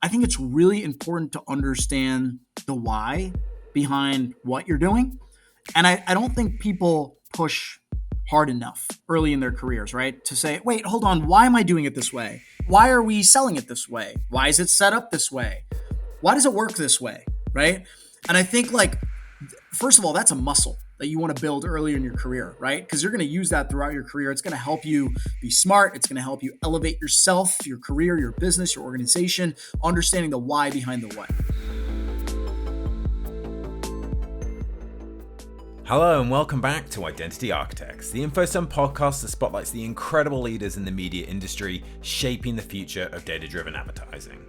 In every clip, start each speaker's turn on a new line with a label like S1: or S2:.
S1: I think it's really important to understand the why behind what you're doing. And I don't think people push hard enough early in their careers, right? To say, wait, hold on, why am I doing it this way? Why are we selling it this way? Why is it set up this way? Why does it work this way? Right? And I think, like, first of all, that's a muscle that you want to build earlier in your career, right? Because you're going to use that throughout your career. It's going to help you be smart. It's going to help you elevate yourself, your career, your business, your organization, understanding the why behind the what.
S2: Hello and welcome back to Identity Architects, the InfoSum podcast that spotlights the incredible leaders in the media industry shaping the future of data-driven advertising.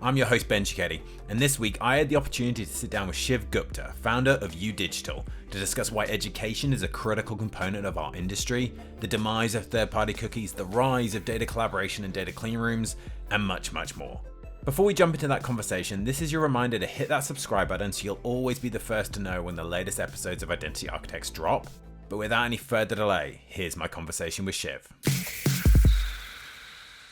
S2: I'm your host, Ben Cicchetti, and this week I had the opportunity to sit down with Shiv Gupta, founder of UDigital, to discuss why education is a critical component of our industry, the demise of third-party cookies, the rise of data collaboration and data clean rooms, and much, much more. Before we jump into that conversation, this is your reminder to hit that subscribe button so you'll always be the first to know when the latest episodes of Identity Architects drop. But without any further delay, here's my conversation with Shiv.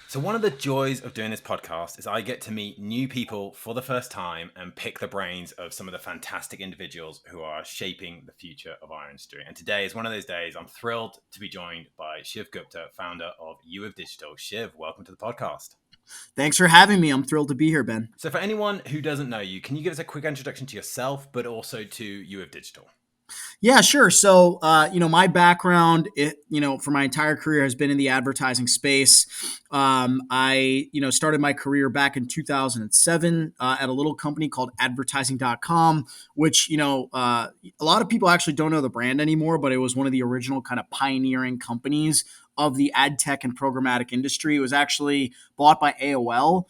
S2: So one of the joys of doing this podcast is I get to meet new people for the first time and pick the brains of some of the fantastic individuals who are shaping the future of our industry. And today is one of those days. I'm thrilled to be joined by Shiv Gupta, founder of UDigital. Shiv, welcome to the podcast.
S1: Thanks for having me. I'm thrilled to be here, Ben.
S2: So for anyone who doesn't know you, can you give us a quick introduction to yourself, but also to UDigital?
S1: Yeah, sure. So, my background, for my entire career has been in the advertising space. I started my career back in 2007 at a little company called advertising.com, which, a lot of people actually don't know the brand anymore, but it was one of the original kind of pioneering companies of the ad tech and programmatic industry. It was actually bought by AOL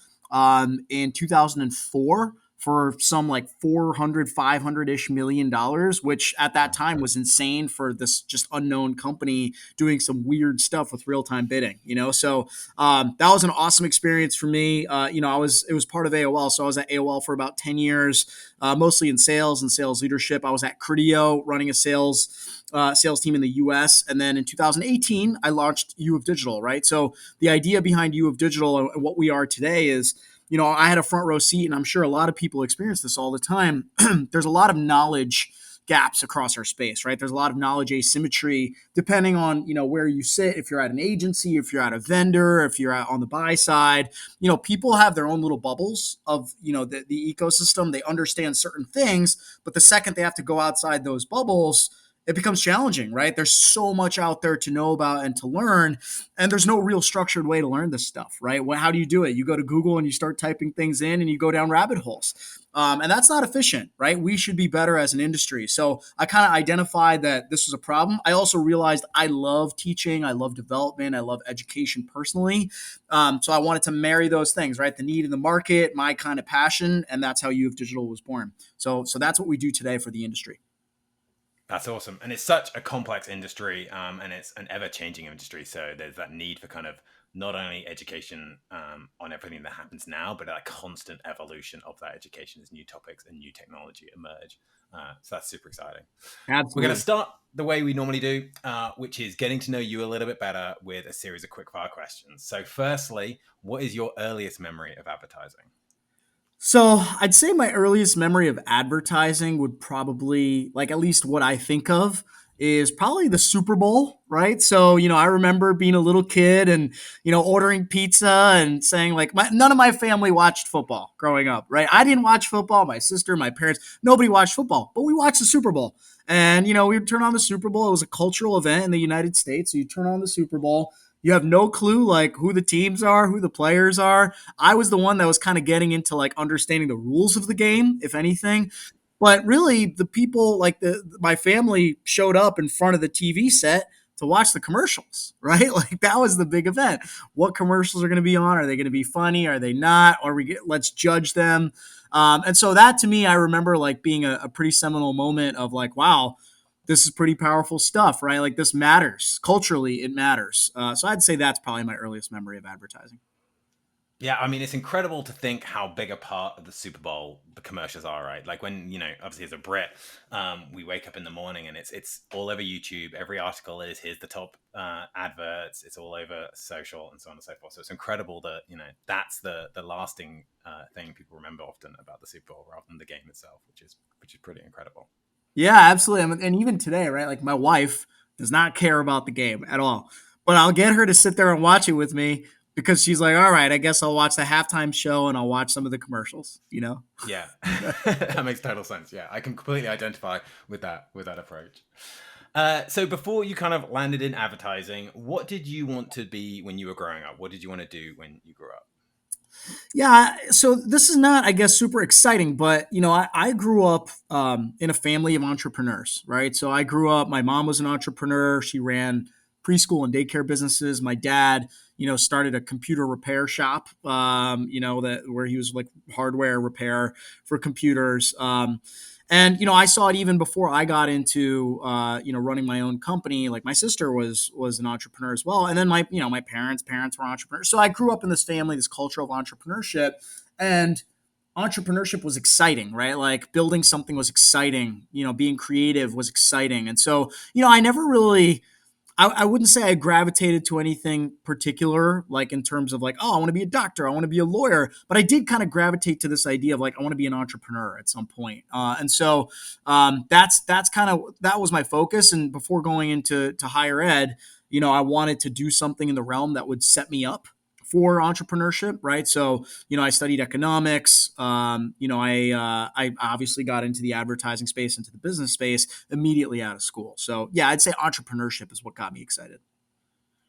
S1: in 2004. For some like 500-ish million dollars, which at that time was insane for this just unknown company doing some weird stuff with real-time bidding, So that was an awesome experience for me. It was part of AOL. So I was at AOL for about 10 years, mostly in sales and sales leadership. I was at Criteo running a sales team in the US. And then in 2018, I launched UDigital, right? So the idea behind UDigital and what we are today is, I had a front row seat, and I'm sure a lot of people experience this all the time. There's a lot of knowledge gaps across our space, right? There's a lot of knowledge asymmetry depending on, where you sit. If you're at an agency, if you're at a vendor, if you're on the buy side, people have their own little bubbles of, the ecosystem. They understand certain things, but the second they have to go outside those bubbles, it becomes challenging, right? There's so much out there to know about and to learn, and there's no real structured way to learn this stuff, right? How do you do it? You go to Google and you start typing things in and you go down rabbit holes. And that's not efficient, right? We should be better as an industry. So I kind of identified that this was a problem. I also realized I love teaching. I love development. I love education personally. So I wanted to marry those things, right? The need in the market, my kind of passion, and that's how UDigital was born. So that's what we do today for the industry.
S2: That's awesome. And it's such a complex industry, and it's an ever-changing industry. So there's that need for kind of not only education on everything that happens now, but a constant evolution of that education as new topics and new technology emerge. So that's super exciting.
S1: Absolutely.
S2: We're going to start the way we normally do, which is getting to know you a little bit better with a series of quick-fire questions. So firstly, what is your earliest memory of advertising?
S1: So I'd say my earliest memory of advertising would probably, like, at least what I think of is probably the Super Bowl, right? So, I remember being a little kid and, ordering pizza and saying like, none of my family watched football growing up, right? I didn't watch football. My sister, my parents, nobody watched football, but we watched the Super Bowl. And, we would turn on the Super Bowl. It was a cultural event in the United States. So you turn on the Super Bowl. You have no clue like who the teams are, who the players are. I was the one that was kind of getting into like understanding the rules of the game, if anything. But really, the people like my family showed up in front of the TV set to watch the commercials, right? Like that was the big event. What commercials are going to be on? Are they going to be funny? Are they not? Let's judge them. And so that to me, I remember like being a pretty seminal moment of like, wow, this is pretty powerful stuff, right? Like this matters. Culturally, it matters. So I'd say that's probably my earliest memory of advertising.
S2: Yeah, I mean, it's incredible to think how big a part of the Super Bowl the commercials are, right? Like when, obviously as a Brit, we wake up in the morning and it's all over YouTube. Every article is here's the top adverts. It's all over social and so on and so forth. So it's incredible that that's the lasting thing people remember often about the Super Bowl rather than the game itself, which is pretty incredible.
S1: Yeah, absolutely. And even today, right? Like my wife does not care about the game at all, but I'll get her to sit there and watch it with me because she's like, all right, I guess I'll watch the halftime show and I'll watch some of the commercials, you know?
S2: Yeah, that makes total sense. Yeah, I can completely identify with that approach. So before you kind of landed in advertising, what did you want to be when you were growing up? What did you want to do when you grew up?
S1: Yeah, so this is not, I guess, super exciting, but I grew up in a family of entrepreneurs, right? So I grew up. My mom was an entrepreneur. She ran preschool and daycare businesses. My dad, started a computer repair shop. That where he was like hardware repair for computers. And I saw it even before I got into running my own company. Like my sister was an entrepreneur as well, and then my parents were entrepreneurs. So I grew up in this family, this culture of entrepreneurship, and entrepreneurship was exciting, right? Like building something was exciting. Being creative was exciting, and so I never really I wouldn't say I gravitated to anything particular, like in terms of like, oh, I want to be a doctor, I want to be a lawyer, but I did kind of gravitate to this idea of like, I want to be an entrepreneur at some point. And so that's kind of that was my focus. And before going into higher ed, I wanted to do something in the realm that would set me up for entrepreneurship, right? So, I studied economics. I obviously got into the advertising space, into the business space immediately out of school. So, yeah, I'd say entrepreneurship is what got me excited.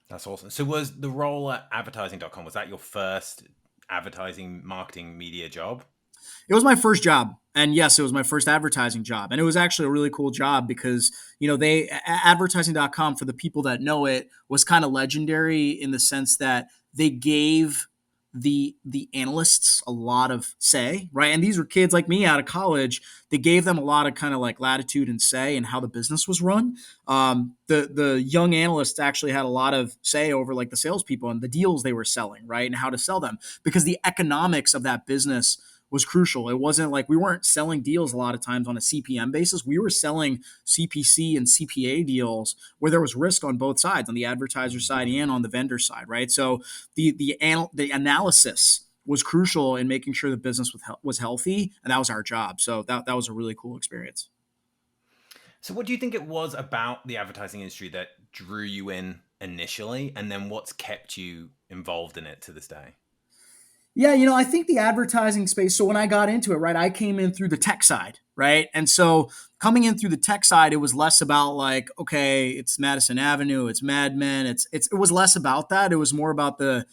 S2: That's awesome. So was the role at advertising.com, was that your first advertising, marketing, media job?
S1: It was my first job. And yes, it was my first advertising job. And it was actually a really cool job because, advertising.com, for the people that know it, was kind of legendary in the sense that they gave the analysts a lot of say, right? And these were kids like me out of college. They gave them a lot of kind of like latitude and say in how the business was run. The young analysts actually had a lot of say over like the salespeople and the deals they were selling, right? And how to sell them because the economics of that business was crucial. It wasn't like we weren't selling deals a lot of times on a CPM basis. We were selling CPC and CPA deals where there was risk on both sides, on the advertiser side and on the vendor side, right? So the analysis was crucial in making sure the business was healthy, and that was our job. So that was a really cool experience.
S2: So what do you think it was about the advertising industry that drew you in initially, and then what's kept you involved in it to this day?
S1: Yeah, I think the advertising space. So when I got into it, right, I came in through the tech side, right? And so coming in through the tech side, it was less about like, okay, it's Madison Avenue, it's Mad Men, it was less about that. It was more about the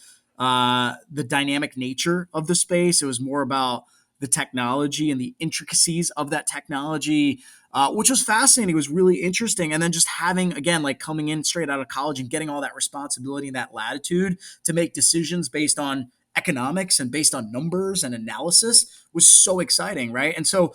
S1: dynamic nature of the space. It was more about the technology and the intricacies of that technology, which was fascinating. It was really interesting. And then just having, again, like coming in straight out of college and getting all that responsibility and that latitude to make decisions based on economics and based on numbers and analysis was so exciting, right? And so,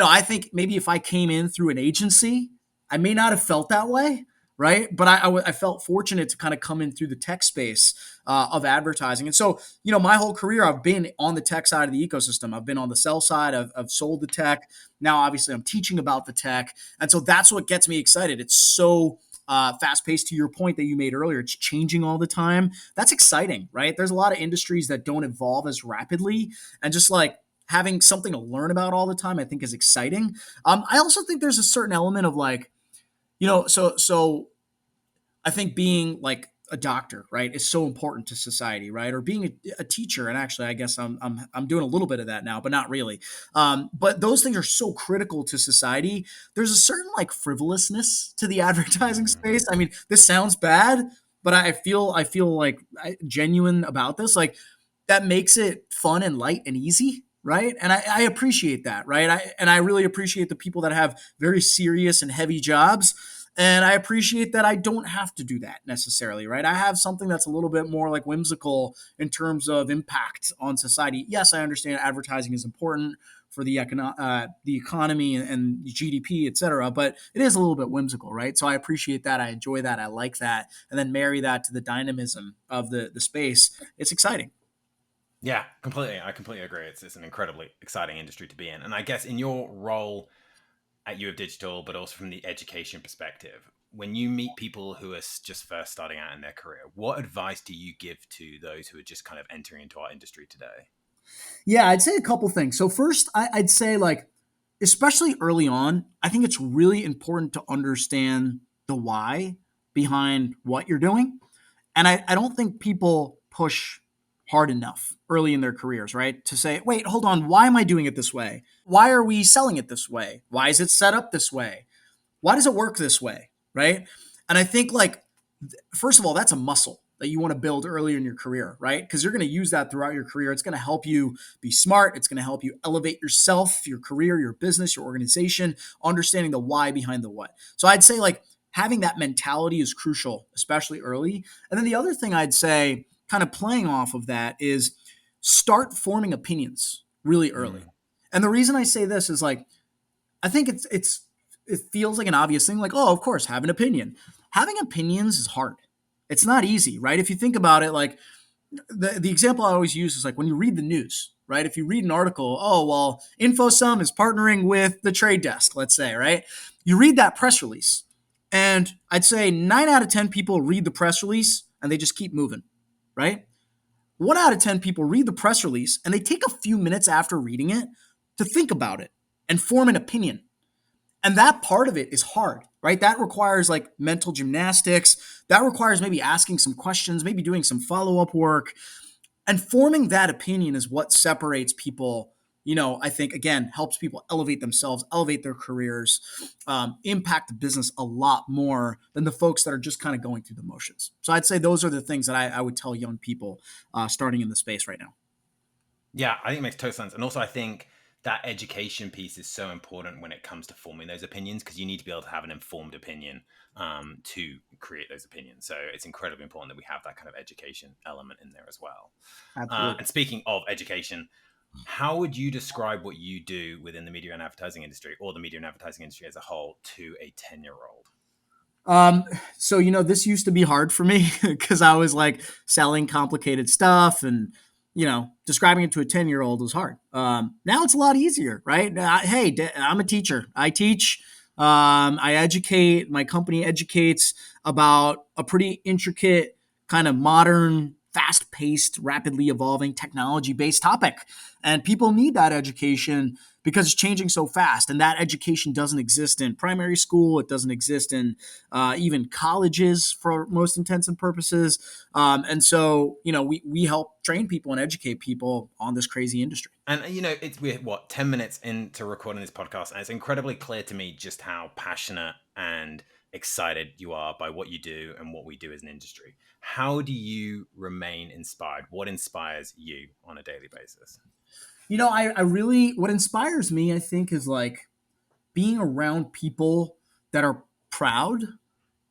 S1: I think maybe if I came in through an agency, I may not have felt that way, right? But I felt fortunate to kind of come in through the tech space of advertising. And so, my whole career, I've been on the tech side of the ecosystem. I've been on the sell side. I've sold the tech. Now, obviously, I'm teaching about the tech. And so that's what gets me excited. It's so fast paced, to your point that you made earlier. It's changing all the time. That's exciting, right? There's a lot of industries that don't evolve as rapidly, and just like having something to learn about all the time, I think is exciting. I also think there's a certain element of like, so I think being like a doctor, right, is so important to society, right? Or being a teacher, and actually, I guess I'm doing a little bit of that now, but not really. But those things are so critical to society. There's a certain like frivolousness to the advertising
S2: Mm.
S1: space. I mean, this sounds bad, but I feel like genuine about this. Like that makes it fun and light and easy. Right. And I appreciate that. Right. I really appreciate the people that have very serious and heavy jobs, and I appreciate that I don't have to do that necessarily, right? I have something that's a little bit more like whimsical in terms of impact on society. Yes, I understand advertising is important for the economy and GDP, et cetera, but it is a little bit whimsical, right? So I appreciate that. I enjoy that. I like that. And then marry that to the dynamism of the space. It's exciting.
S2: Yeah, completely. I completely agree. It's an incredibly exciting industry to be in. And I guess in your role at U of Digital, but also from the education perspective, when you meet people who are just first starting out in their career, what advice do you give to those who are just kind of entering into our industry today?
S1: Yeah, I'd say a couple things. So first, I'd say like, especially early on, I think it's really important to understand the why behind what you're doing. And I don't think people push hard enough early in their careers, right? To say, wait, hold on, why am I doing it this way? Why are we selling it this way? Why is it set up this way? Why does it work this way? Right. And I think like first of all, that's a muscle that you want to build earlier in your career, right? Because you're going to use that throughout your career. It's going to help you be smart. It's going to help you elevate yourself, your career, your business, your organization, understanding the why behind the what. So I'd say like having that mentality is crucial, especially early. And then the other thing I'd say, kind of playing off of that, is start forming opinions really early.
S2: Mm,
S1: And the reason I say this is like I think it feels like an obvious thing, like, oh, of course, have an opinion. Having opinions is hard. It's not easy, right? If you think about it, like the example I always use is like when you read the news, right? If you read an article, oh well, InfoSum is partnering with the trade desk, let's say, right? You read that press release, and I'd say 9 out of 10 people read the press release and they just keep moving, right? 1 out of 10 people read the press release and they take a few minutes after reading it to think about it and form an opinion. And that part of it is hard, right? That requires like mental gymnastics. That requires maybe asking some questions, maybe doing some follow up work. And forming that opinion is what separates people, I think, again, helps people elevate themselves, elevate their careers, impact the business a lot more than the folks that are just kind of going through the motions. So I'd say those are the things that I would tell young people starting in the space right now.
S2: yeah, I think it makes total sense. And also, I think that education piece is so important when it comes to forming those opinions because you need to be able to have an informed opinion to create those opinions. So it's incredibly important that we have that kind of education element in there as well.
S1: Absolutely.
S2: And speaking of education, how would you describe what you do within the media and advertising industry or the media and advertising industry as a whole to a 10-year-old?
S1: Um, so this used to be hard for me because I was like selling complicated stuff and describing it to a 10-year-old was hard. Now it's a lot easier, right? Hey, I'm a teacher. I teach. I educate. My company educates about a pretty intricate, kind of modern, fast-paced, rapidly evolving technology-based topic, and people need that education because it's changing so fast. And that education doesn't exist in primary school. It doesn't exist in even colleges for most intents and purposes. And so, we help train people and educate people on this crazy industry.
S2: And we're 10 minutes into recording this podcast, and it's incredibly clear to me just how passionate and excited you are by what you do and what we do as an industry. How do you remain inspired? What inspires you on a daily basis?
S1: I really, what inspires me, I think, is like being around people that are proud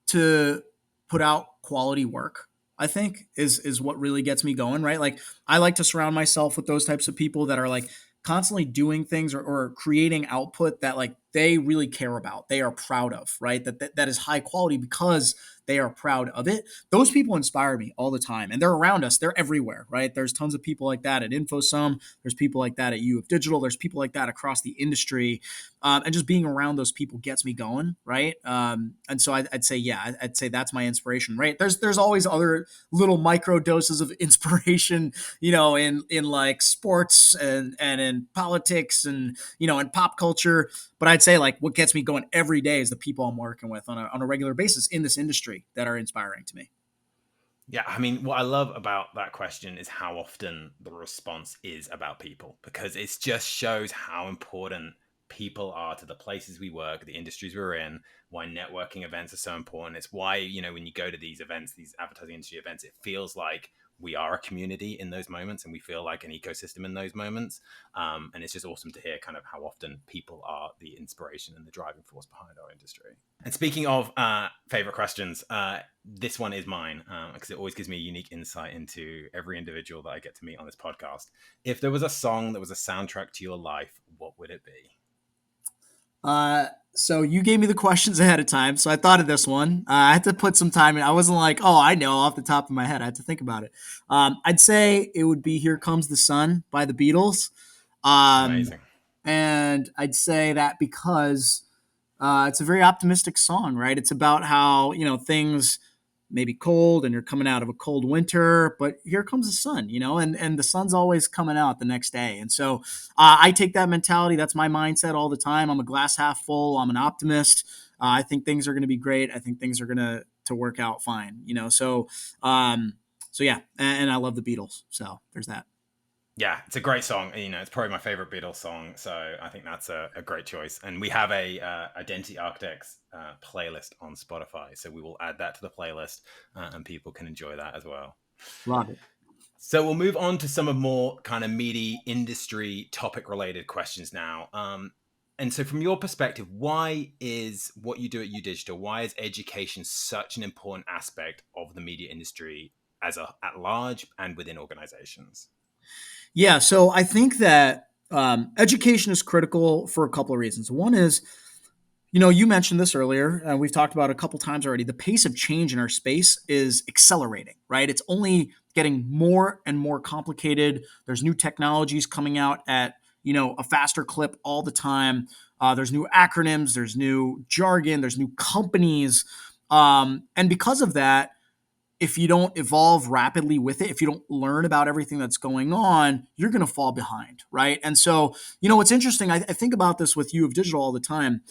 S1: to put out quality work. I think is what really gets me going, right? Like I like to surround myself with those types of people that are like constantly doing things or creating output that like they really care about, they are proud of, right? That is high quality because they are proud of it. Those people inspire me all the time, and they're around us. They're everywhere, right? There's tons of people like that at InfoSum. There's people like that at U of Digital. There's people like that across the industry, and just being around those people gets me going, right? And so I'd say, yeah, I'd say that's my inspiration, right? There's always other little micro doses of inspiration, in like sports and in politics and in pop culture. But I'd say like what gets me going every day is the people I'm working with on a regular basis in this industry that are inspiring to me.
S2: Yeah, I mean, what I love about that question is how often the response is about people because it just shows how important people are to the places we work, the industries we're in, why networking events are so important. It's why, when you go to these events, these advertising industry events, it feels like we are a community in those moments and we feel like an ecosystem in those moments. And it's just awesome to hear kind of how often people are the inspiration and the driving force behind our industry. And speaking of favorite questions, this one is mine because it always gives me a unique insight into every individual that I get to meet on this podcast. If there was a song that was a soundtrack to your life, what would it be?
S1: So you gave me the questions ahead of time, so I thought of this one. I had to put some time in. I wasn't like, oh, I know off the top of my head. I had to think about it. I'd say it would be "Here Comes the Sun" by the Beatles, um,
S2: Amazing.
S1: and I'd say that because it's a very optimistic song, right? It's about how things may be cold and you're coming out of a cold winter, but here comes the sun, and the sun's always coming out the next day. And so I take that mentality. That's my mindset all the time. I'm a glass half full. I'm an optimist. I think things are going to be great. I think things are going to work out fine. Um, so yeah, and I love the Beatles. So there's that.
S2: Yeah, it's a great song. It's probably my favorite Beatles song, so I think that's a great choice. And we have a Identity Architects playlist on Spotify, so we will add that to the playlist, and people can enjoy that as well.
S1: Love it.
S2: So we'll move on to some of more kind of meaty industry topic related questions now. And so from your perspective, why is what you do at UDigital, why is education such an important aspect of the media industry at large and within organizations?
S1: Yeah, so I think that education is critical for a couple of reasons. One is, you mentioned this earlier, and we've talked about it a couple times already. The pace of change in our space is accelerating, right? It's only getting more and more complicated. There's new technologies coming out at a faster clip all the time. There's new acronyms, there's new jargon, there's new companies, and because of that, if you don't evolve rapidly with it, if you don't learn about everything that's going on, you're going to fall behind, right? And so, what's interesting, I think about this with you of digital all the time.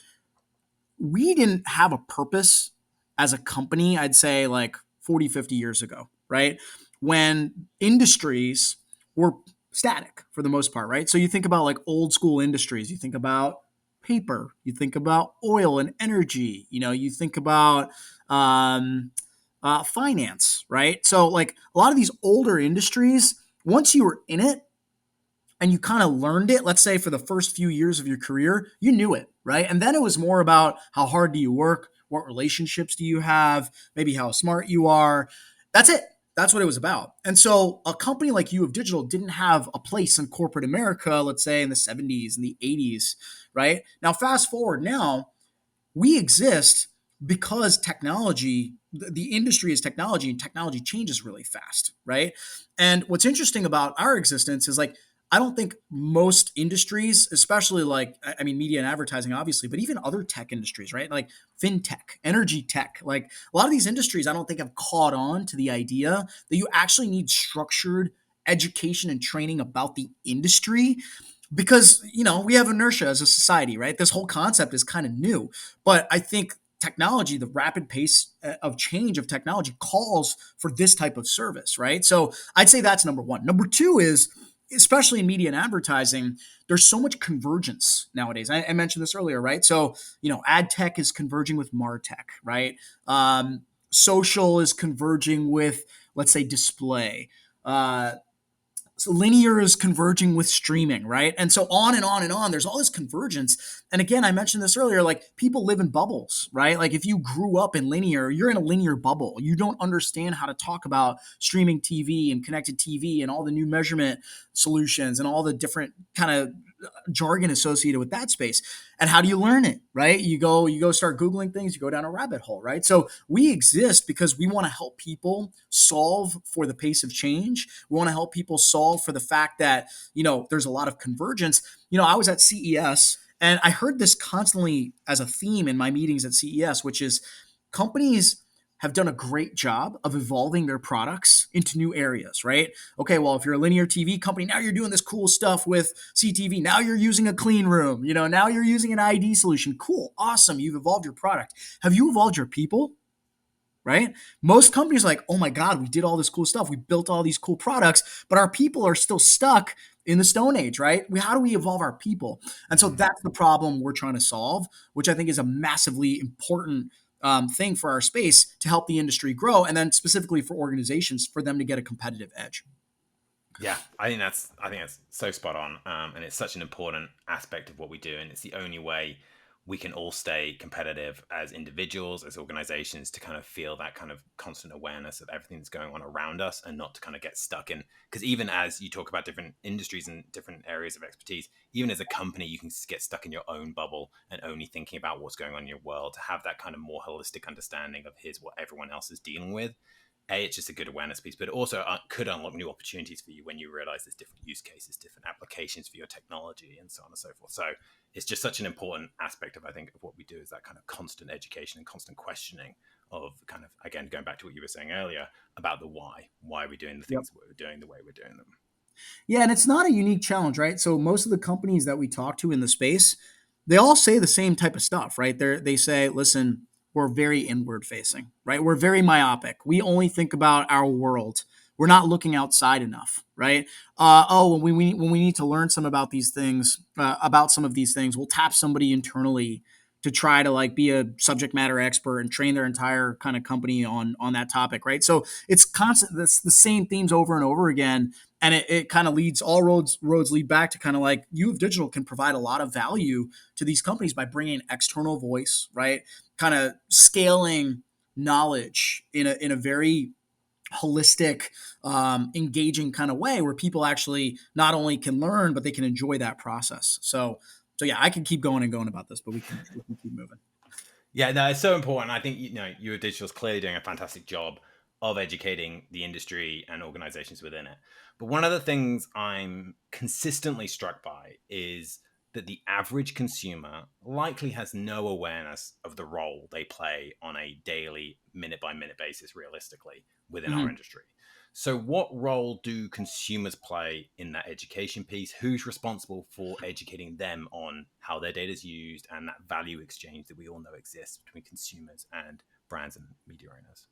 S1: We didn't have a purpose as a company, I'd say like 40, 50 years ago, right? When industries were static for the most part, right? So you think about like old school industries, you think about paper, you think about oil and energy, you think about finance, right? So like a lot of these older industries, once you were in it, and you kind of learned it, let's say for the first few years of your career, you knew it, right? And then it was more about how hard do you work? What relationships do you have? Maybe how smart you are. That's it. That's what it was about. And so a company like you of digital didn't have a place in corporate America, let's say in the 70s and the 80s, right? Now, fast forward now, we exist because technology, the industry is technology, and technology changes really fast, right? And what's interesting about our existence is like, I don't think most industries, especially like, I mean, media and advertising, obviously, but even other tech industries, right? Like fintech, energy tech, like a lot of these industries, I don't think have caught on to the idea that you actually need structured education and training about the industry because we have inertia as a society, right? This whole concept is kind of new, but I think technology, the rapid pace of change of technology calls for this type of service, right? So I'd say that's number one. Number two is, especially in media and advertising, there's so much convergence nowadays. I mentioned this earlier, right? So ad tech is converging with martech, right? Social is converging with, let's say, display. So linear is converging with streaming, right? And so on and on and on. There's all this convergence. And again, I mentioned this earlier, like people live in bubbles, right? Like if you grew up in linear, you're in a linear bubble. You don't understand how to talk about streaming TV and connected TV and all the new measurement solutions and all the different kind of jargon associated with that space. And how do you learn it, right? You go start Googling things, you go down a rabbit hole, right? So we exist because we want to help people solve for the pace of change. We want to help people solve for the fact that, there's a lot of convergence. I was at CES and I heard this constantly as a theme in my meetings at CES, which is companies have done a great job of evolving their products into new areas, right? Okay, well, if you're a linear TV company, now you're doing this cool stuff with CTV. Now you're using a clean room, now you're using an ID solution. Cool, awesome. You've evolved your product. Have you evolved your people? Right? Most companies are like, oh my God, we did all this cool stuff. We built all these cool products, but our people are still stuck in the Stone Age, right? How do we evolve our people? And so that's the problem we're trying to solve, which I think is a massively important thing for our space to help the industry grow, and then specifically for organizations for them to get a competitive edge.
S2: Yeah, I think that's so spot on, and it's such an important aspect of what we do, and it's the only way we can all stay competitive as individuals, as organizations, to kind of feel that kind of constant awareness of everything that's going on around us and not to kind of get stuck in. Because even as you talk about different industries and different areas of expertise, even as a company, you can get stuck in your own bubble and only thinking about what's going on in your world. To have that kind of more holistic understanding of here's what everyone else is dealing with, it's just a good awareness piece, but it also could unlock new opportunities for you when you realize there's different use cases, different applications for your technology, and so on and so forth. So it's just such an important aspect of, I think, of what we do, is that kind of constant education and constant questioning of kind of, again, going back to what you were saying earlier about the why are we doing the
S1: Yep.
S2: things that we're doing the way we're doing them.
S1: Yeah, and it's not a unique challenge, right? So most of the companies that we talk to in the space, they all say the same type of stuff, right? They say, listen, we're very inward facing, right? We're very myopic. We only think about our world. We're not looking outside enough, right? Oh, when we need to learn some about these things, about some of these things, we'll tap somebody internally to try to like be a subject matter expert and train their entire kind of company on that topic, right? So it's constant. That's the same themes over and over again, and it kind of leads, all roads lead back to kind of like U of Digital can provide a lot of value to these companies by bringing external voice, right? Kind of scaling knowledge in a very holistic, engaging kind of way where people actually not only can learn but they can enjoy that process. So yeah, I can keep going and going about this, but we can keep moving.
S2: Yeah, no, it's so important. I think, you Digital's clearly doing a fantastic job of educating the industry and organizations within it. But one of the things I'm consistently struck by is that the average consumer likely has no awareness of the role they play on a daily, minute by minute basis, realistically, within our
S1: Mhm.
S2: industry. So, what role do consumers play in that education piece? Who's responsible for educating them on how their data is used and that value exchange that we all know exists between consumers and brands and media owners?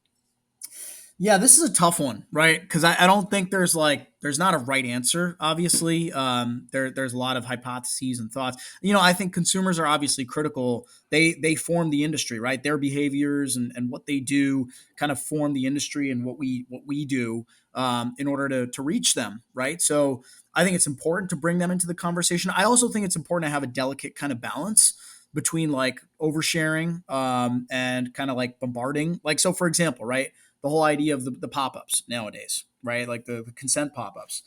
S1: Yeah, this is a tough one, right? Because I don't think there's not a right answer. Obviously, there's a lot of hypotheses and thoughts. I think consumers are obviously critical. They form the industry, right? Their behaviors and what they do kind of form the industry and what we do, in order to reach them, right? So I think it's important to bring them into the conversation. I also think it's important to have a delicate kind of balance between like oversharing, and kind of like bombarding. Like, so for example, right, the whole idea of the pop-ups nowadays, right? Like the consent pop-ups.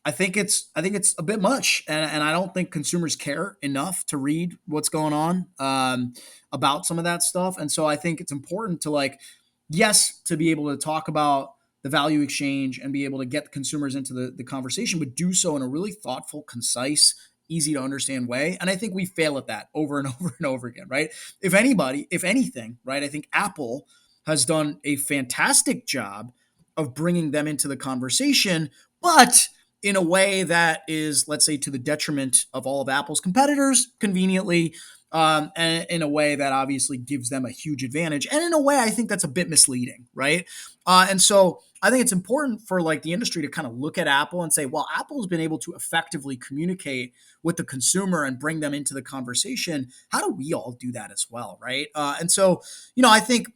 S1: I think it's a bit much, and I don't think consumers care enough to read what's going on, about some of that stuff. And so I think it's important to like, yes, to be able to talk about the value exchange and be able to get the consumers into the conversation, but do so in a really thoughtful, concise, easy to understand way. And I think we fail at that over and over and over again, right? If anything, right, I think Apple has done a fantastic job of bringing them into the conversation, but in a way that is, let's say, to the detriment of all of Apple's competitors, conveniently, and in a way that obviously gives them a huge advantage. And in a way, I think that's a bit misleading, right? And so I think it's important for like the industry to kind of look at Apple and say, well, Apple's been able to effectively communicate with the consumer and bring them into the conversation. How do we all do that as well, right? And so, I think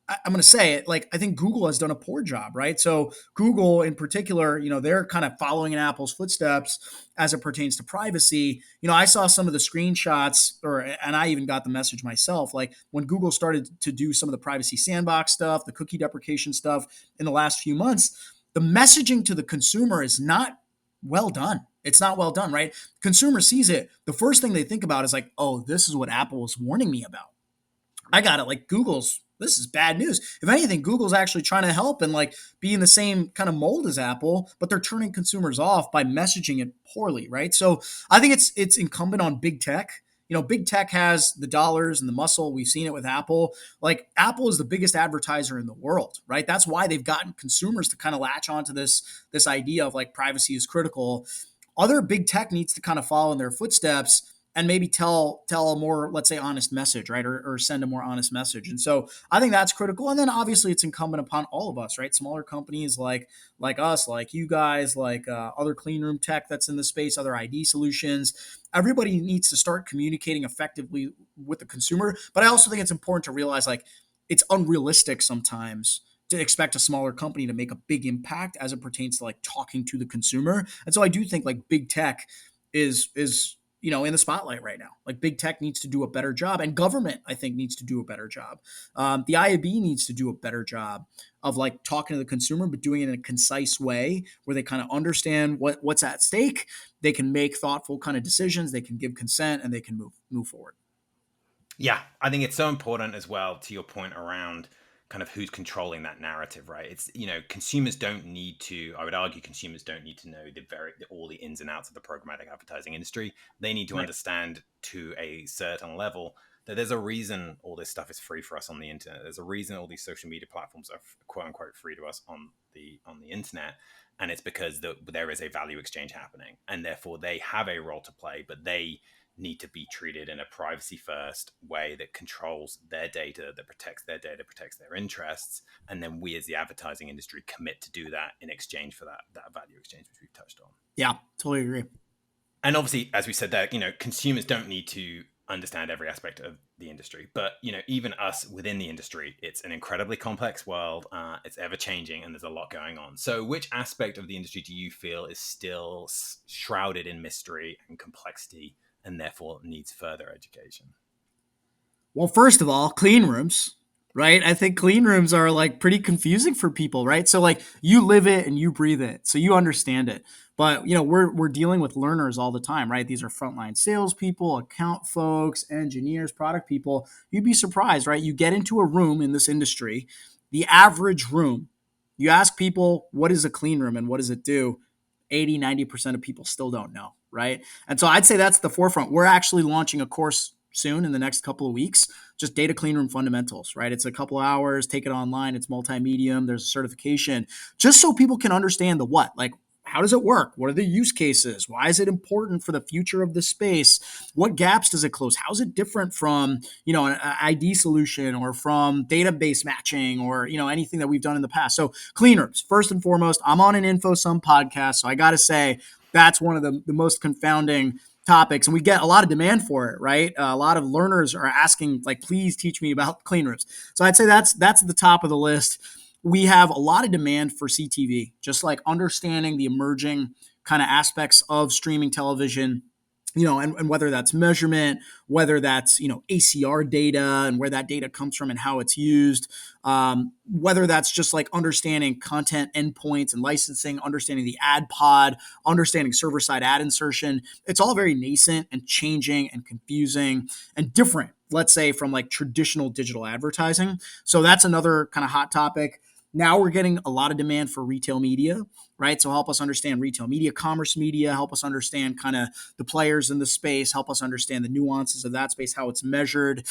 S1: I'm going to say it, like, I think Google has done a poor job, right? So Google in particular, they're kind of following in Apple's footsteps as it pertains to privacy. I saw some of the screenshots, and I even got the message myself, like when Google started to do some of the privacy sandbox stuff, the cookie deprecation stuff in the last few months, the messaging to the consumer is not well done. It's not well done, right? Consumer sees it. The first thing they think about is like, oh, this is what Apple was warning me about. I got it. Like this is bad news. If anything, Google's actually trying to help and like be in the same kind of mold as Apple, but they're turning consumers off by messaging it poorly, right? So I think it's incumbent on big tech. Big tech has the dollars and the muscle. We've seen it with Apple. Like Apple is the biggest advertiser in the world, right? That's why they've gotten consumers to kind of latch onto this idea of like privacy is critical. Other big tech needs to kind of follow in their footsteps and maybe tell a more, let's say, honest message, right? Or send a more honest message. And so I think that's critical. And then obviously it's incumbent upon all of us, right? Smaller companies like us, like you guys, like other clean room tech that's in the space, other ID solutions. Everybody needs to start communicating effectively with the consumer. But I also think it's important to realize like it's unrealistic sometimes to expect a smaller company to make a big impact as it pertains to like talking to the consumer. And so I do think like big tech is in the spotlight right now. Like big tech needs to do a better job, and government, I think, needs to do a better job. The IAB needs to do a better job of like talking to the consumer, but doing it in a concise way where they kind of understand what's at stake. They can make thoughtful kind of decisions. They can give consent, and they can move forward.
S2: Yeah, I think it's so important as well to your point around kind of who's controlling that narrative, right? It's, consumers don't need to, I would argue consumers don't need to know all the ins and outs of the programmatic advertising industry. They need to
S1: Right.
S2: understand to a certain level that there's a reason all this stuff is free for us on the internet. There's a reason all these social media platforms are quote unquote free to us on the internet. And it's because there is a value exchange happening, and therefore they have a role to play, but they need to be treated in a privacy first way that controls their data, that protects their data, protects their interests. And then we as the advertising industry commit to do that in exchange for that value exchange, which we've touched on.
S1: Yeah, totally agree.
S2: And obviously, as we said there, consumers don't need to understand every aspect of the industry, but even us within the industry, it's an incredibly complex world. It's ever changing, and there's a lot going on. So which aspect of the industry do you feel is still shrouded in mystery and complexity, and therefore needs further education?
S1: Well, first of all, clean rooms, right? I think clean rooms are like pretty confusing for people, right? So like you live it and you breathe it, so you understand it. But we're dealing with learners all the time, right? These are frontline salespeople, account folks, engineers, product people. You'd be surprised, right? You get into a room in this industry, the average room, you ask people what is a clean room and what does it do? 80-90% of people still don't know, right? And so I'd say that's the forefront. We're actually launching a course soon in the next couple of weeks, just data clean room fundamentals, right? It's a couple of hours, take it online, it's multimedia, there's a certification, just so people can understand the what, like how does it work? What are the use cases? Why is it important for the future of the space? What gaps does it close? How is it different from, an ID solution or from database matching or, anything that we've done in the past? So clean rooms, first and foremost, I'm on an InfoSum podcast. So I got to say that's one of the most confounding topics, and we get a lot of demand for it, right? A lot of learners are asking, like, please teach me about clean rooms. So I'd say that's the top of the list. We have a lot of demand for CTV, just like understanding the emerging kind of aspects of streaming television, and whether that's measurement, whether that's, ACR data and where that data comes from and how it's used, whether that's just like understanding content endpoints and licensing, understanding the ad pod, understanding server side ad insertion. It's all very nascent and changing and confusing and different, let's say, from like traditional digital advertising. So that's another kind of hot topic. Now we're getting a lot of demand for retail media, right? So help us understand retail media, commerce media, help us understand kind of the players in the space, help us understand the nuances of that space, how it's measured,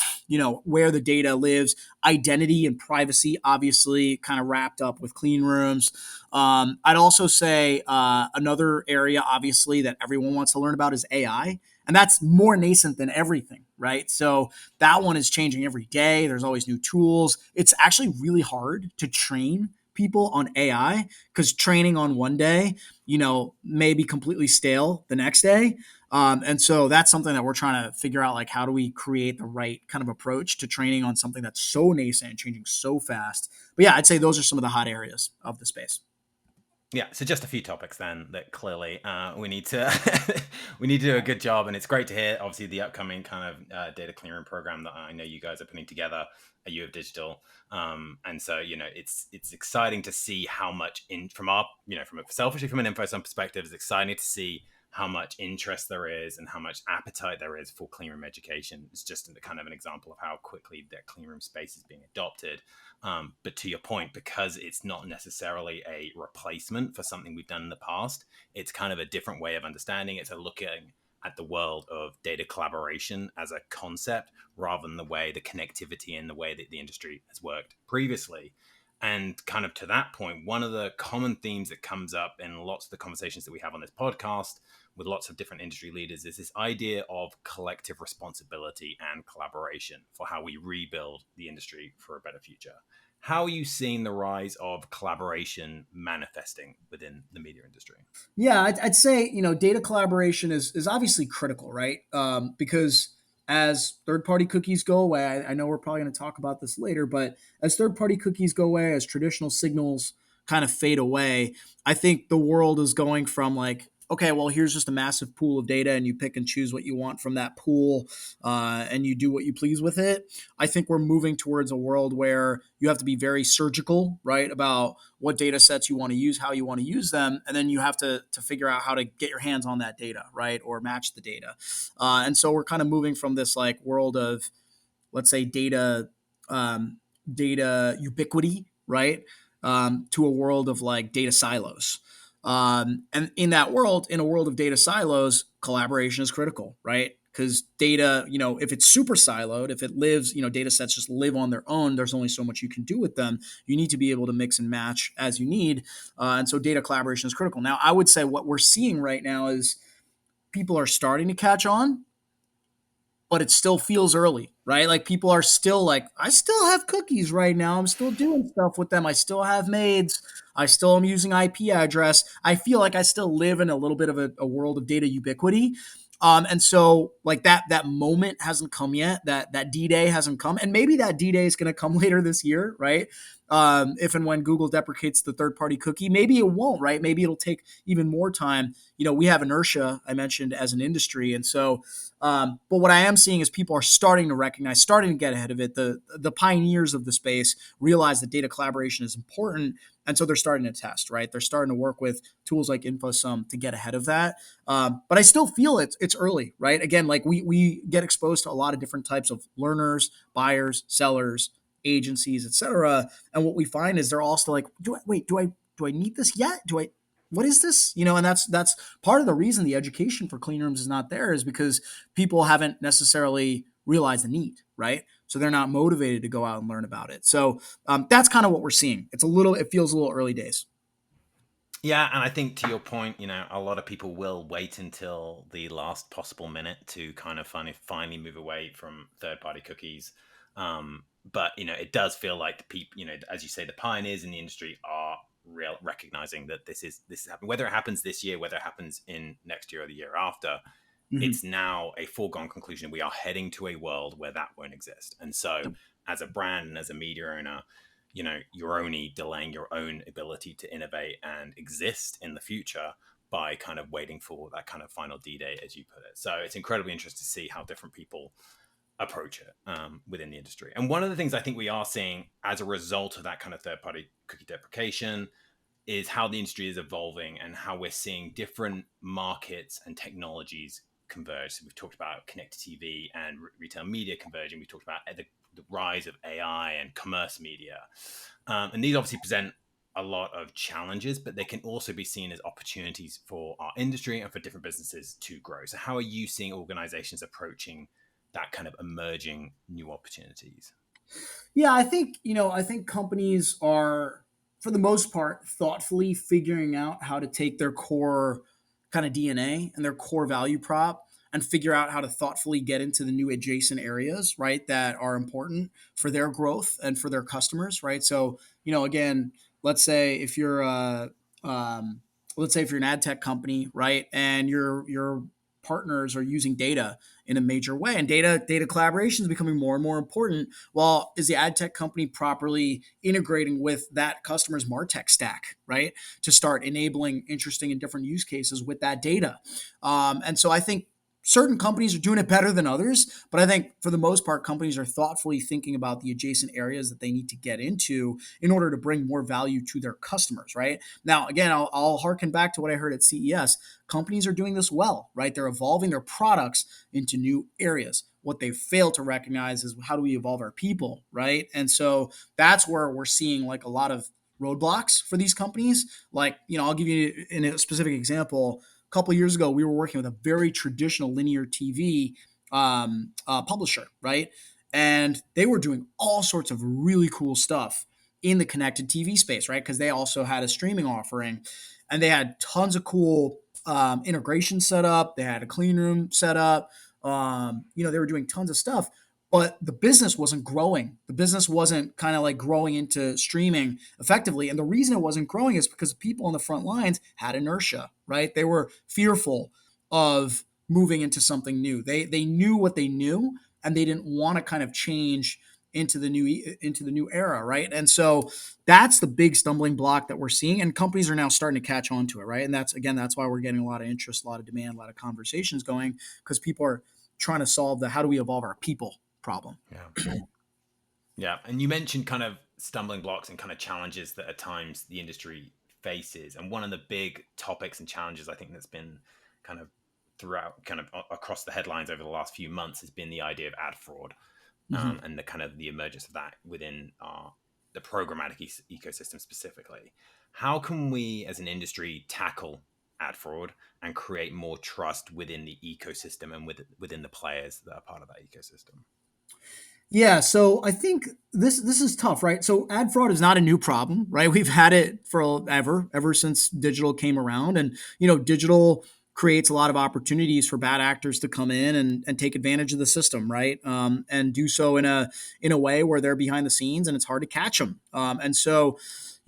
S1: where the data lives, identity and privacy, obviously kind of wrapped up with clean rooms. I'd also say another area, obviously, that everyone wants to learn about is AI. And that's more nascent than everything, right? So that one is changing every day. There's always new tools. It's actually really hard to train people on AI because training on one day, may be completely stale the next day. And so that's something that we're trying to figure out, like, how do we create the right kind of approach to training on something that's so nascent and changing so fast? But yeah, I'd say those are some of the hot areas of the space.
S2: Yeah, so just a few topics then that clearly we need to we need to do a good job, and it's great to hear. Obviously, the upcoming kind of data clearing program that I know you guys are putting together at U of Digital, and so it's exciting to see how much from our from selfishly from an InfoSum perspective, it's exciting to see how much interest there is and how much appetite there is for clean room education. It's just kind of an example of how quickly that clean room space is being adopted. But to your point, because it's not necessarily a replacement for something we've done in the past, it's kind of a different way of understanding. It's a looking at the world of data collaboration as a concept rather than the connectivity and the way that the industry has worked previously. And kind of to that point, one of the common themes that comes up in lots of the conversations that we have on this podcast with lots of different industry leaders is this idea of collective responsibility and collaboration for how we rebuild the industry for a better future. How are you seeing the rise of collaboration manifesting within the media industry?
S1: Yeah, I'd say, data collaboration is obviously critical, right? Because as third-party cookies go away, I know we're probably going to talk about this later, but as third-party cookies go away, as traditional signals kind of fade away, I think the world is going from like okay, well, here's just a massive pool of data and you pick and choose what you want from that pool, and you do what you please with it. I think we're moving towards a world where you have to be very surgical, right, about what data sets you want to use, how you want to use them, and then you have to figure out how to get your hands on that data, right, or match the data. And so we're kind of moving from this like world of, let's say, um, data ubiquity, right, to a world of like data silos. And in that world, in a world of data silos, collaboration is critical, right? Because data, if it's super siloed, if it lives, data sets just live on their own, there's only so much you can do with them. You need to be able to mix and match as you need. And so data collaboration is critical. Now, I would say what we're seeing right now is people are starting to catch on, but it still feels early, right? Like people are still like, I still have cookies right now. I'm still doing stuff with them. I still have maids. I still am using IP address. I feel like I still live in a little bit of a world of data ubiquity. And so like that moment hasn't come yet. That D-Day hasn't come. And maybe that D-Day is going to come later this year, right? If and when Google deprecates the third-party cookie, maybe it won't, right? Maybe it'll take even more time. We have inertia, I mentioned, as an industry. And so but what I am seeing is people are starting to recognize, starting to get ahead of it. The pioneers of the space realize that data collaboration is important, and so they're starting to test. Right, they're starting to work with tools like InfoSum to get ahead of that. But I still feel it's early. Right, again, like we get exposed to a lot of different types of learners, buyers, sellers, agencies, etc. And what we find is they're all still like, do I need this yet? What is this? And that's part of the reason the education for clean rooms is not there, is because people haven't necessarily realized the need, right? So they're not motivated to go out and learn about it. So that's kind of what we're seeing. It feels a little early days.
S2: Yeah, and I think to your point, a lot of people will wait until the last possible minute to kind of finally move away from third-party cookies. But it does feel like the people, as you say, the pioneers in the industry are recognizing that this is happening. Whether it happens this year, whether it happens in next year or the year after,
S1: Mm-hmm.
S2: it's now a foregone conclusion. We are heading to a world where that won't exist. And so, as a brand and as a media owner, you're only delaying your own ability to innovate and exist in the future by kind of waiting for that kind of final D-Day, as you put it. So it's incredibly interesting to see how different people approach it within the industry. And one of the things I think we are seeing as a result of that kind of third-party cookie deprecation is how the industry is evolving and how we're seeing different markets and technologies converge. So we've talked about connected TV and retail media converging. We've talked about the rise of AI and commerce media. And these obviously present a lot of challenges, but they can also be seen as opportunities for our industry and for different businesses to grow. So how are you seeing organizations approaching that kind of emerging new opportunities?
S1: Yeah, I think companies are, for the most part, thoughtfully figuring out how to take their core kind of DNA and their core value prop and figure out how to thoughtfully get into the new adjacent areas, right, that are important for their growth and for their customers, right? So, again, let's say if you're um, let's say if you're an ad tech company, right, and your partners are using data in a major way, and data collaboration is becoming more and more important. Well, is the ad tech company properly integrating with that customer's martech stack, right, to start enabling interesting and different use cases with that data? And so I think certain companies are doing it better than others, but I think for the most part, companies are thoughtfully thinking about the adjacent areas that they need to get into in order to bring more value to their customers, right? Now, again, I'll harken back to what I heard at CES. Companies are doing this well, right? They're evolving their products into new areas. What they fail to recognize is, how do we evolve our people, right? And so that's where we're seeing like a lot of roadblocks for these companies. Like, I'll give you in a specific example. A couple of years ago, we were working with a very traditional linear TV publisher, right? And they were doing all sorts of really cool stuff in the connected TV space, right? Because they also had a streaming offering, and they had tons of cool integration set up. They had a clean room set up. They were doing tons of stuff, but the business wasn't growing. The business wasn't kind of like growing into streaming effectively. And the reason it wasn't growing is because people on the front lines had inertia, right? They were fearful of moving into something new. They knew what they knew, and they didn't want to kind of change into the new era, right? And so that's the big stumbling block that we're seeing, and companies are now starting to catch on to it, right? And that's why we're getting a lot of interest, a lot of demand, a lot of conversations going, because people are trying to solve the how do we evolve our people problem.
S2: Yeah. Yeah. And you mentioned kind of stumbling blocks and kind of challenges that at times the industry faces. And one of the big topics and challenges I think that's been kind of throughout, kind of across the headlines over the last few months has been the idea of ad fraud,
S1: Mm-hmm.
S2: and the kind of the emergence of that within the programmatic ecosystem specifically. How can we as an industry tackle ad fraud and create more trust within the ecosystem and within the players that are part of that ecosystem?
S1: Yeah, so I think this is tough, right? So ad fraud is not a new problem, right? We've had it forever, ever since digital came around, and digital creates a lot of opportunities for bad actors to come in and take advantage of the system, right? And do so in a way where they're behind the scenes and it's hard to catch them. And so,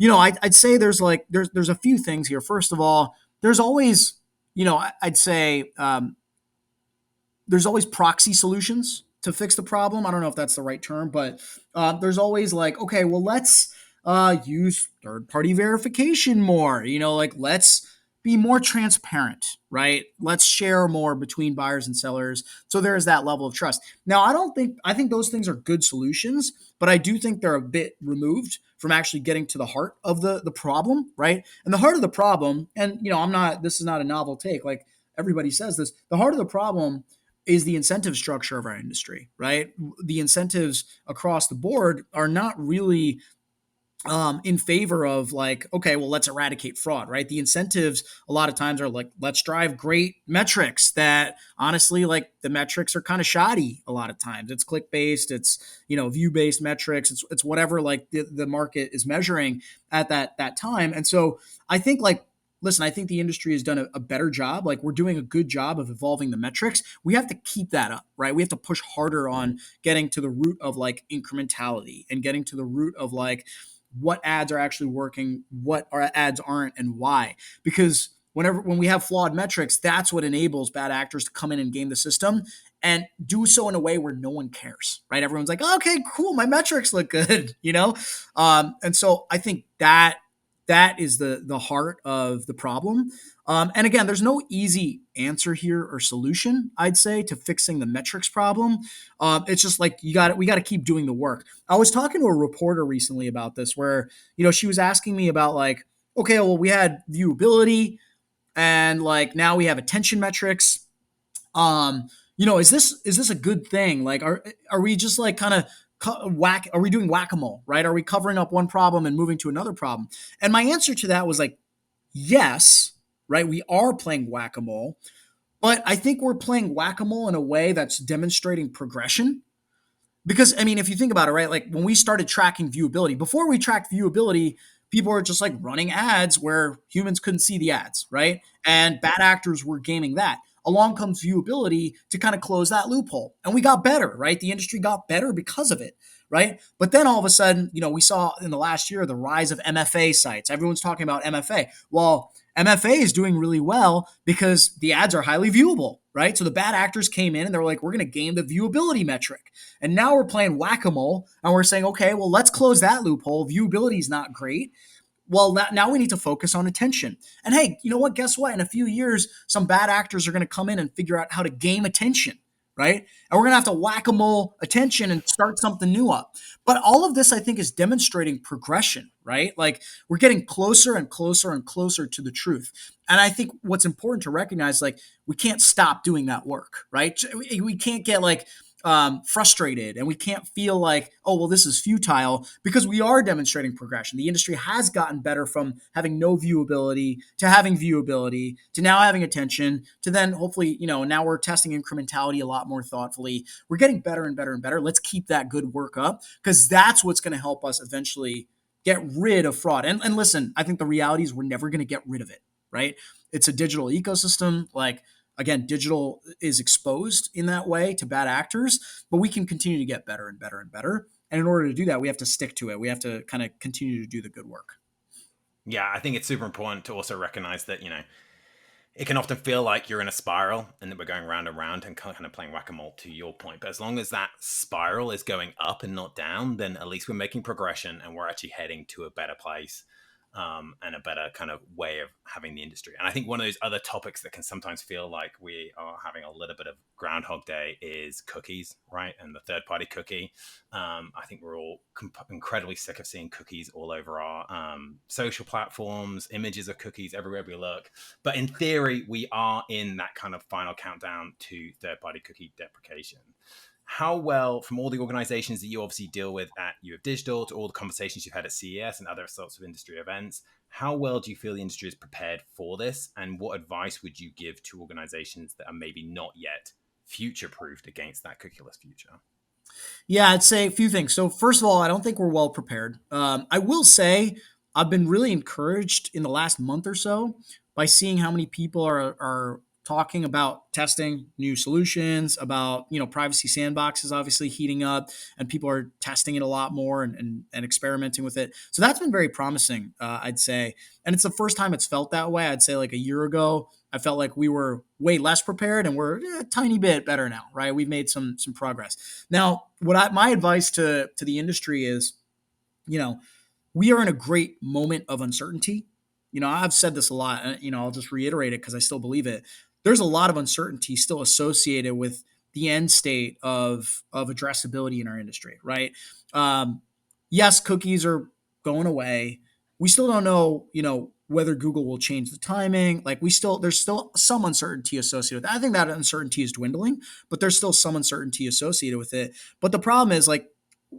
S1: I'd say there's a few things here. First of all, there's always, I'd say there's always proxy solutions to fix the problem. I don't know if that's the right term, but there's always like, okay, well, let's use third party verification more. Like let's be more transparent, right? Let's share more between buyers and sellers. So there is that level of trust. Now, I think those things are good solutions, but I do think they're a bit removed from actually getting to the heart of the problem, right? And the heart of the problem, and this is not a novel take. Like everybody says this, the heart of the problem is the incentive structure of our industry, right? The incentives across the board are not really in favor of like, okay, well, let's eradicate fraud, right? The incentives a lot of times are like, let's drive great metrics that honestly, like the metrics are kind of shoddy a lot of times. It's click based, it's, view based metrics. It's whatever like the market is measuring at that time. And so I think like, listen, I think the industry has done a better job. Like we're doing a good job of evolving the metrics. We have to keep that up, right? We have to push harder on getting to the root of like incrementality and getting to the root of like, what ads are actually working, what our ads aren't, and why. Because when we have flawed metrics, that's what enables bad actors to come in and game the system and do so in a way where no one cares, right? Everyone's like, oh, okay, cool, my metrics look good, And so I think that is the heart of the problem. And again, there's no easy answer here or solution, I'd say, to fixing the metrics problem. It's just like we got to keep doing the work. I was talking to a reporter recently about this, where she was asking me about like, okay, well, we had viewability, and like now we have attention metrics. Is this a good thing? Like, are we just like kind of whack? Are we doing whack-a-mole, right? Are we covering up one problem and moving to another problem? And my answer to that was like, yes, right? We are playing whack-a-mole, but I think we're playing whack-a-mole in a way that's demonstrating progression. Because I mean, if you think about it, right? Like when we started tracking viewability, before we tracked viewability, people were just like running ads where humans couldn't see the ads, right? And bad actors were gaming that. Along comes viewability to kind of close that loophole. And we got better, right? The industry got better because of it, right? But then all of a sudden, we saw in the last year the rise of MFA sites. Everyone's talking about MFA. Well, MFA is doing really well because the ads are highly viewable, right? So the bad actors came in and they were like, we're going to game the viewability metric. And now we're playing whack-a-mole and we're saying, okay, well, let's close that loophole. Viewability is not great. Well, now we need to focus on attention. And hey, you know what? Guess what? In a few years, some bad actors are going to come in and figure out how to game attention, right? And we're going to have to whack-a-mole attention and start something new up. But all of this, I think, is demonstrating progression, right? Like we're getting closer and closer and closer to the truth. And I think what's important to recognize, like, we can't stop doing that work, right? We can't get like frustrated, and we can't feel like, oh, well, this is futile, because we are demonstrating progression. The industry has gotten better from having no viewability to having viewability to now having attention to then hopefully, now we're testing incrementality a lot more thoughtfully. We're getting better and better and better. Let's keep that good work up, because that's what's going to help us eventually get rid of fraud. And listen, I think the reality is we're never going to get rid of it, right? It's a digital ecosystem. Like, again, digital is exposed in that way to bad actors, but we can continue to get better and better and better. And in order to do that, we have to stick to it. We have to kind of continue to do the good work.
S2: Yeah, I think it's super important to also recognize that, it can often feel like you're in a spiral and that we're going round and round and kind of playing whack-a-mole, to your point. But as long as that spiral is going up and not down, then at least we're making progression and we're actually heading to a better place, and a better kind of way of having the industry. And I think one of those other topics that can sometimes feel like we are having a little bit of Groundhog Day is cookies, right? And the third-party cookie. I think we're all incredibly sick of seeing cookies all over our social platforms, images of cookies everywhere we look. But in theory, we are in that kind of final countdown to third-party cookie deprecation. How well, from all the organizations that you obviously deal with at UF Digital to all the conversations you've had at CES and other sorts of industry events, how well do you feel the industry is prepared for this? And what advice would you give to organizations that are maybe not yet future-proofed against that cookieless future?
S1: Yeah, I'd say a few things. So first of all, I don't think we're well prepared. I will say I've been really encouraged in the last month or so by seeing how many people are talking about testing new solutions, about privacy sandboxes obviously heating up, and people are testing it a lot more and experimenting with it. So that's been very promising, I'd say. And it's the first time it's felt that way. I'd say like a year ago, I felt like we were way less prepared, and we're a tiny bit better now, right? We've made some progress. Now, my advice to the industry is, you know, we are in a great moment of uncertainty. I've said this a lot, and I'll just reiterate it because I still believe it. There's a lot of uncertainty still associated with the end state of addressability in our industry, right? Yes, cookies are going away. We still don't know, whether Google will change the timing. Like there's still some uncertainty associated with that. I think that uncertainty is dwindling, but there's still some uncertainty associated with it. But the problem is like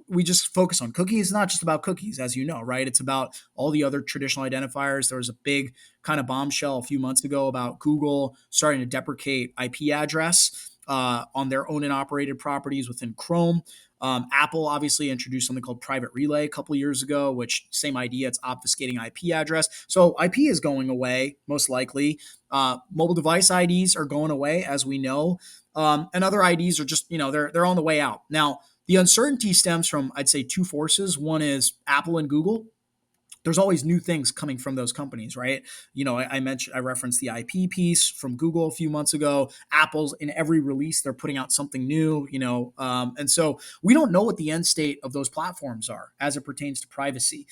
S1: we just focus on cookies. It's not just about cookies, as you know, right? It's about all the other traditional identifiers. There was a big kind of bombshell a few months ago about Google starting to deprecate IP address on their owned and operated properties within Chrome. Apple obviously introduced something called Private Relay a couple years ago, which same idea, it's obfuscating IP address. So IP is going away, most likely. Mobile device IDs are going away, as we know. And other IDs are just, they're on the way out. Now, the uncertainty stems from, I'd say, two forces. One is Apple and Google. There's always new things coming from those companies, right? I referenced the IP piece from Google a few months ago. Apple's in every release, they're putting out something new, and so we don't know what the end state of those platforms are as it pertains to privacy.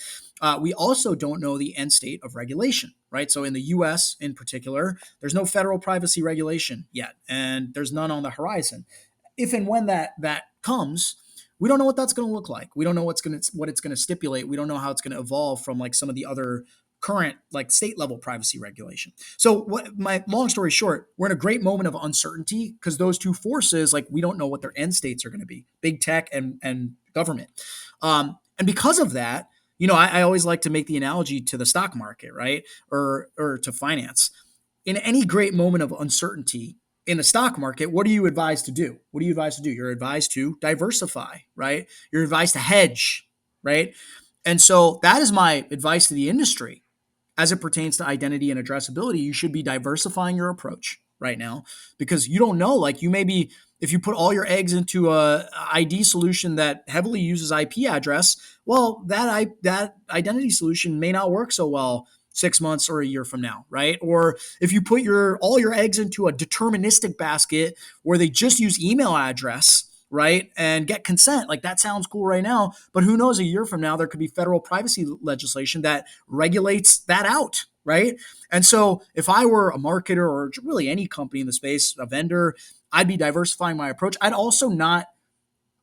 S1: We also don't know the end state of regulation, right? So in the US in particular, there's no federal privacy regulation yet, and there's none on the horizon. If and when that comes, we don't know what that's going to look like. We don't know what it's going to stipulate. We don't know how it's going to evolve from like some of the other current like state level privacy regulation. So my long story short, we're in a great moment of uncertainty because those two forces, like we don't know what their end states are going to be, big tech and government. And because of that, I always like to make the analogy to the stock market, right? Or to finance. In any great moment of uncertainty, in the stock market, what are you advised to do? What are you advised to do? You're advised to diversify, right? You're advised to hedge, right? And so that is my advice to the industry as it pertains to identity and addressability. You should be diversifying your approach right now because you don't know, like you may be, if you put all your eggs into a ID solution that heavily uses IP address, well, that identity solution may not work so well 6 months or a year from now, right? Or if you put all your eggs into a deterministic basket where they just use email address, right, and get consent, like that sounds cool right now, but who knows, a year from now there could be federal privacy legislation that regulates that out, right? And so if I were a marketer or really any company in the space, a vendor, I'd be diversifying my approach. I'd also not,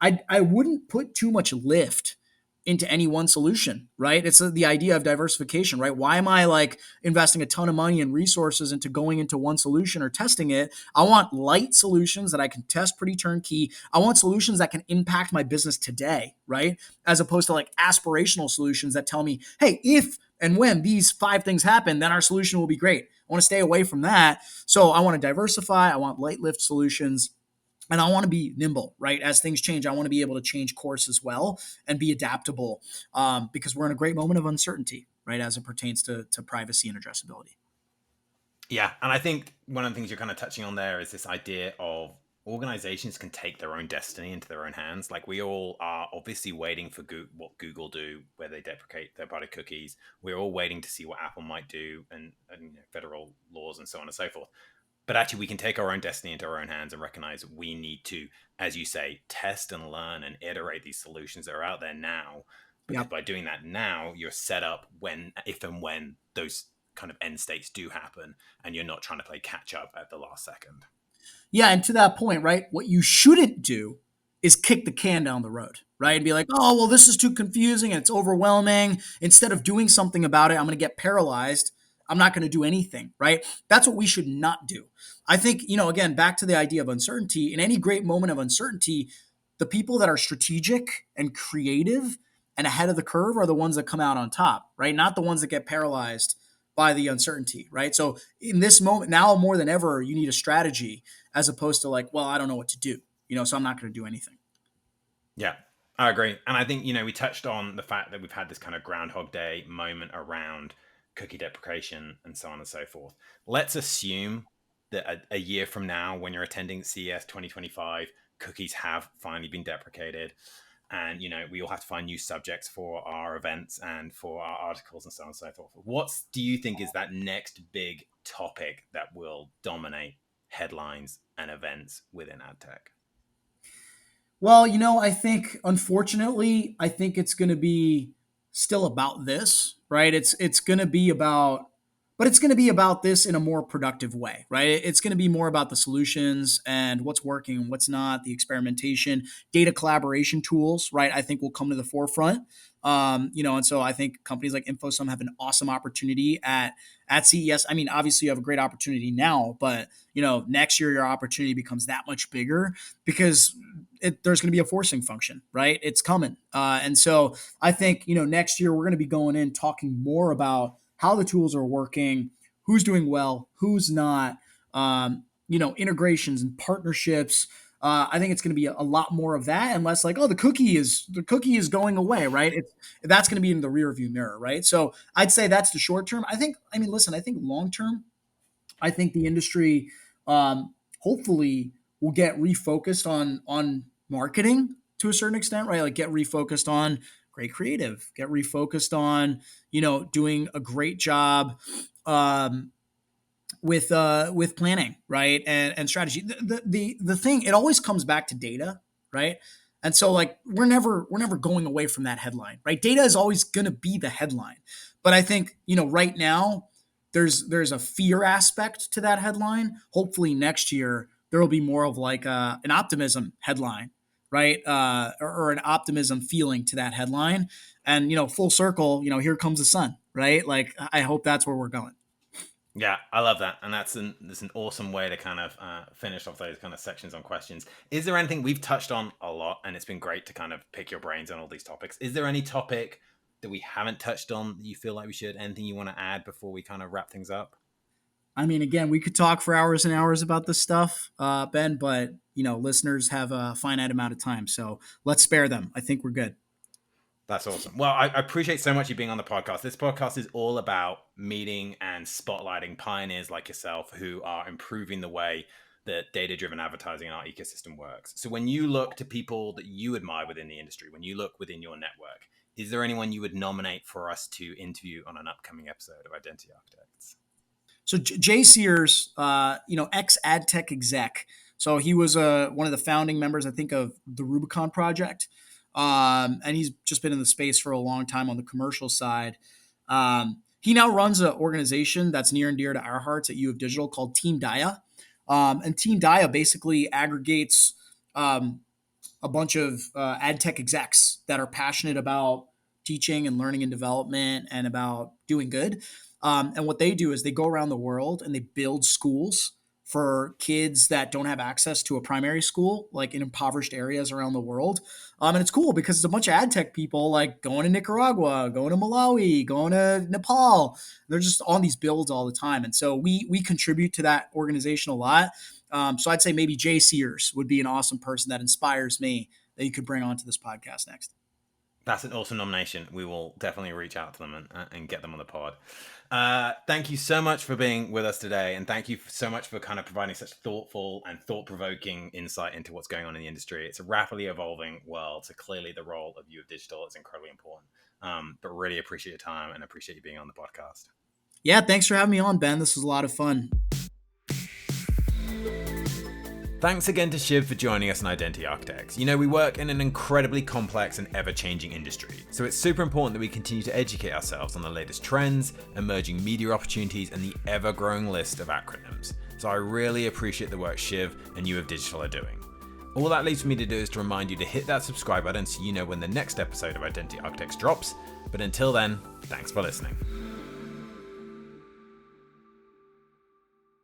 S1: I wouldn't put too much lift into any one solution, right? It's the idea of diversification, right? Why am I like investing a ton of money and resources into going into one solution or testing it? I want light solutions that I can test pretty turnkey. I want solutions that can impact my business today, right? As opposed to like aspirational solutions that tell me, hey, if and when these 5 things happen, then our solution will be great. I want to stay away from that. So I want to diversify. I want light lift solutions. And I want to be nimble, right? As things change, I want to be able to change course as well and be adaptable because we're in a great moment of uncertainty, right? As it pertains to privacy and addressability.
S2: Yeah, and I think one of the things you're kind of touching on there is this idea of organizations can take their own destiny into their own hands. Like we all are obviously waiting for what Google do, where they deprecate third-party cookies. We're all waiting to see what Apple might do, and federal laws and so on and so forth. But actually, we can take our own destiny into our own hands and recognize we need to, as you say, test and learn and iterate these solutions that are out there now. Because
S1: Yep.
S2: by doing that now, you're set up if and when those kind of end states do happen, and you're not trying to play catch up at the last second.
S1: Yeah, and to that point, right, what you shouldn't do is kick the can down the road, right? And be like, oh, well, this is too confusing and it's overwhelming. Instead of doing something about it, I'm going to get paralyzed. I'm not going to do anything, right? That's what we should not do. I think, again, back to the idea of uncertainty, in any great moment of uncertainty, the people that are strategic and creative and ahead of the curve are the ones that come out on top, right? Not the ones that get paralyzed by the uncertainty, right? So in this moment, now more than ever, you need a strategy as opposed to like, well, I don't know what to do, so I'm not going to do anything.
S2: Yeah, I agree. And I think, we touched on the fact that we've had this kind of Groundhog Day moment around cookie deprecation and so on and so forth. Let's assume that a year from now, when you're attending CES 2025, cookies have finally been deprecated. And, we all have to find new subjects for our events and for our articles and so on and so forth. What do you think is that next big topic that will dominate headlines and events within ad tech?
S1: Well, I think unfortunately, I think it's going to be still about this, right? It's going to be about but it's going to be about this in a more productive way, right? It's going to be more about the solutions and what's working and what's not, the experimentation, data collaboration tools, right? I think will come to the forefront. And so I think companies like InfoSum have an awesome opportunity at CES. I mean, obviously you have a great opportunity now, but next year your opportunity becomes that much bigger because there's going to be a forcing function, right? It's coming. And so I think, next year we're going to be going in talking more about how the tools are working, who's doing well, who's not, integrations and partnerships. I think it's going to be a lot more of that, and less like, oh, the cookie is going away, right? That's going to be in the rear view mirror, right? So I'd say that's the short term. Listen, I think long term, I think the industry, hopefully, will get refocused on marketing to a certain extent, right? Like get refocused on great creative, get refocused on doing a great job um, with planning, right, and strategy. The thing, it always comes back to data, right? And so like we're never going away from that headline, right? Data is always going to be the headline, but I think right now there's a fear aspect to that headline. Hopefully next year there will be more of like an optimism headline, right? Or an optimism feeling to that headline, and full circle, here comes the sun, right? Like I hope that's where we're going.
S2: Yeah, I love that, and that's an awesome way to kind of finish off those kind of sections on questions. Is there anything we've touched on a lot, and it's been great to kind of pick your brains on all these topics? Is there any topic that we haven't touched on that you feel like we should? Anything you want to add before we kind of wrap things up?
S1: I mean, again, we could talk for hours and hours about this stuff, Ben, but listeners have a finite amount of time, so let's spare them. I think we're good.
S2: That's awesome. Well, I appreciate so much you being on the podcast. This podcast is all about meeting and spotlighting pioneers like yourself who are improving the way that data-driven advertising in our ecosystem works. So when you look to people that you admire within the industry, when you look within your network, is there anyone you would nominate for us to interview on an upcoming episode of Identity Architects?
S1: So Jay Sears, ex ad tech exec. So he was one of the founding members, I think, of the Rubicon Project, and he's just been in the space for a long time on the commercial side. He now runs an organization that's near and dear to our hearts at U of Digital called Team Dia, and Team Dia basically aggregates a bunch of ad tech execs that are passionate about teaching and learning and development and about doing good. And what they do is they go around the world and they build schools for kids that don't have access to a primary school, like in impoverished areas around the world. And it's cool because it's a bunch of ad tech people like going to Nicaragua, going to Malawi, going to Nepal. They're just on these builds all the time. And so we contribute to that organization a lot. So I'd say maybe Jay Sears would be an awesome person that inspires me that you could bring onto this podcast next.
S2: That's an awesome nomination. We will definitely reach out to them and get them on the pod. Thank you so much for being with us today. And thank you so much for kind of providing such thoughtful and thought-provoking insight into what's going on in the industry. It's a rapidly evolving world. So clearly the role of you of digital is incredibly important. But really appreciate your time and appreciate you being on the podcast.
S1: Yeah, thanks for having me on, Ben. This was a lot of fun.
S2: Thanks again to Shiv for joining us on Identity Architects. You know, we work in an incredibly complex and ever-changing industry, so it's super important that we continue to educate ourselves on the latest trends, emerging media opportunities, and the ever-growing list of acronyms. So I really appreciate the work Shiv and you of Digital are doing. All that leaves me to do is to remind you to hit that subscribe button so you know when the next episode of Identity Architects drops. But until then, thanks for listening.